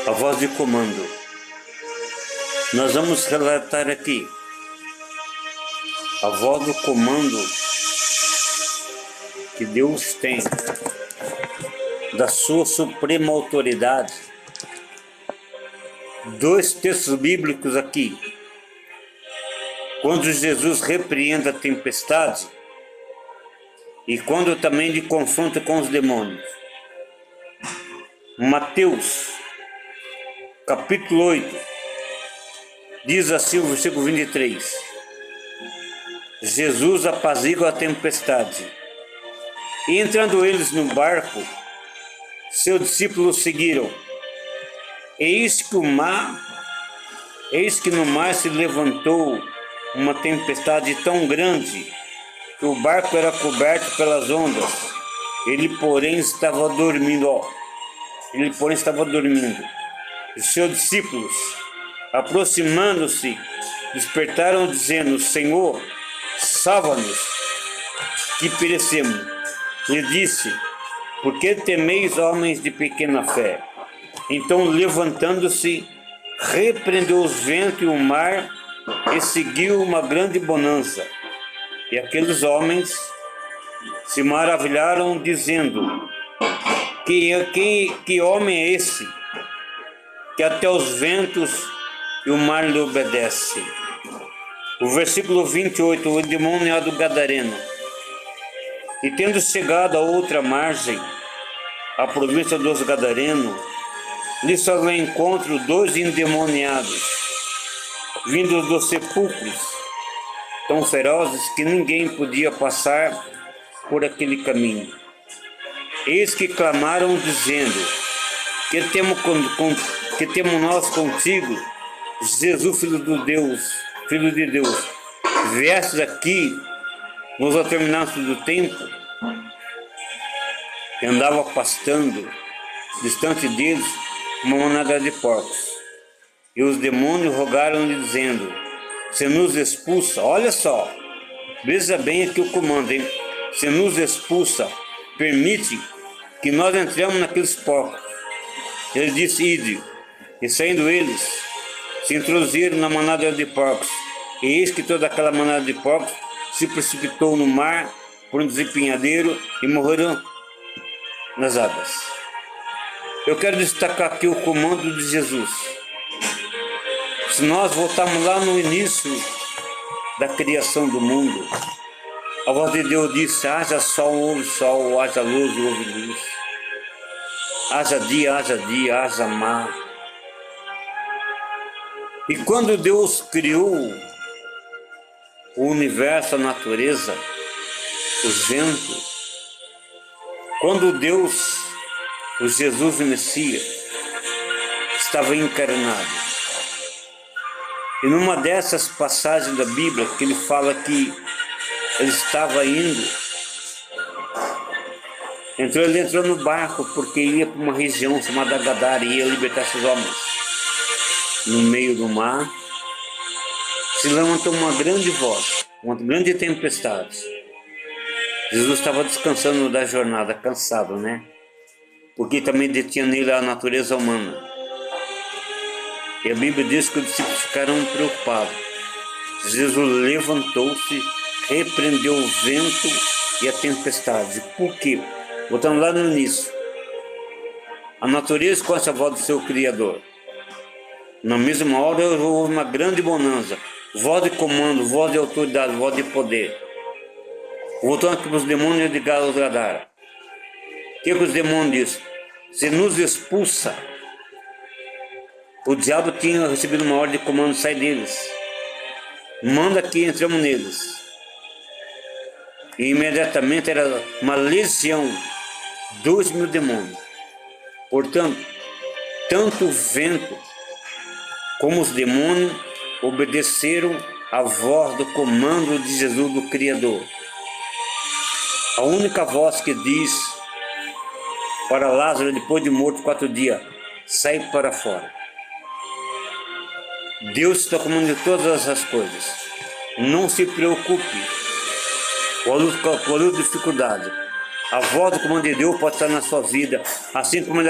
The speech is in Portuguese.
A voz de comando. Nós vamos relatar aqui a voz do comando que Deus tem da sua suprema autoridade. Dois textos bíblicos aqui. Quando Jesus repreende a tempestade e quando também de confronto com os demônios. Mateus, capítulo 8, diz assim o versículo 23. Jesus apazigua a tempestade. E entrando eles no barco, seus discípulos seguiram. Eis que no mar se levantou uma tempestade tão grande que o barco era coberto pelas ondas. Ele, porém, estava dormindo. Os seus discípulos, aproximando-se, despertaram, dizendo: Senhor, salva-nos, que perecemos. Ele disse: por que temeis, homens de pequena fé? Então, levantando-se, repreendeu os ventos e o mar, e seguiu uma grande bonança. E aqueles homens se maravilharam, dizendo: que homem é esse, que até os ventos e o mar lhe obedecem? O versículo 28, o endemoniado gadareno. E tendo chegado a outra margem, a província dos Gadarenos, lhe saiu ao encontro dois endemoniados, vindos dos sepulcros, tão ferozes que ninguém podia passar por aquele caminho. Eis que clamaram, dizendo: que temos nós contigo, Jesus, filho de Deus? Viestes aqui nos determinados do tempo? E andava pastando distante deles uma manada de porcos. E os demônios rogaram-lhe, dizendo: se nos expulsa, olha só, veja bem aqui o comando, hein? Se nos expulsa, permite que nós entremos naqueles porcos. Ele disse: ide. E saindo eles, se introduziram na manada de porcos. E eis que toda aquela manada de porcos se precipitou no mar por um despenhadeiro e morreram nas águas. Eu quero destacar aqui o comando de Jesus. Se nós voltarmos lá no início da criação do mundo, a voz de Deus disse: haja sol, houve sol, haja luz, houve luz. Haja dia, haja mar. E quando Deus criou o universo, a natureza, os ventos, quando Deus, o Jesus o Messias, estava encarnado, e numa dessas passagens da Bíblia que ele fala que ele estava indo, ele entrou no barco porque ia para uma região chamada Gadara e ia libertar esses homens. No meio do mar se levantou uma grande voz, uma grande tempestade. Jesus estava descansando da jornada, cansado, né? Porque também detinha nele a natureza humana. E a Bíblia diz que os discípulos ficaram preocupados. Jesus levantou-se, repreendeu o vento e a tempestade. Por quê? Voltando lá no início. A natureza conhece a voz do seu Criador. Na mesma hora houve uma grande bonança. Voz de comando, voz de autoridade, voz de poder. Voltando aqui para os demônios de Gadara. O que os demônios dizem? Se nos expulsa. O diabo tinha recebido uma ordem de comando: sai deles. Manda que entramos neles. E imediatamente era uma legião, 2.000 demônios. Portanto, tanto o vento como os demônios obedeceram à voz do comando de Jesus, do Criador. A única voz que diz para Lázaro, depois de morto 4 dias: sai para fora. Deus está comandando todas as coisas. Não se preocupe com a dificuldade. A voz do comando de Deus pode estar na sua vida, assim como ele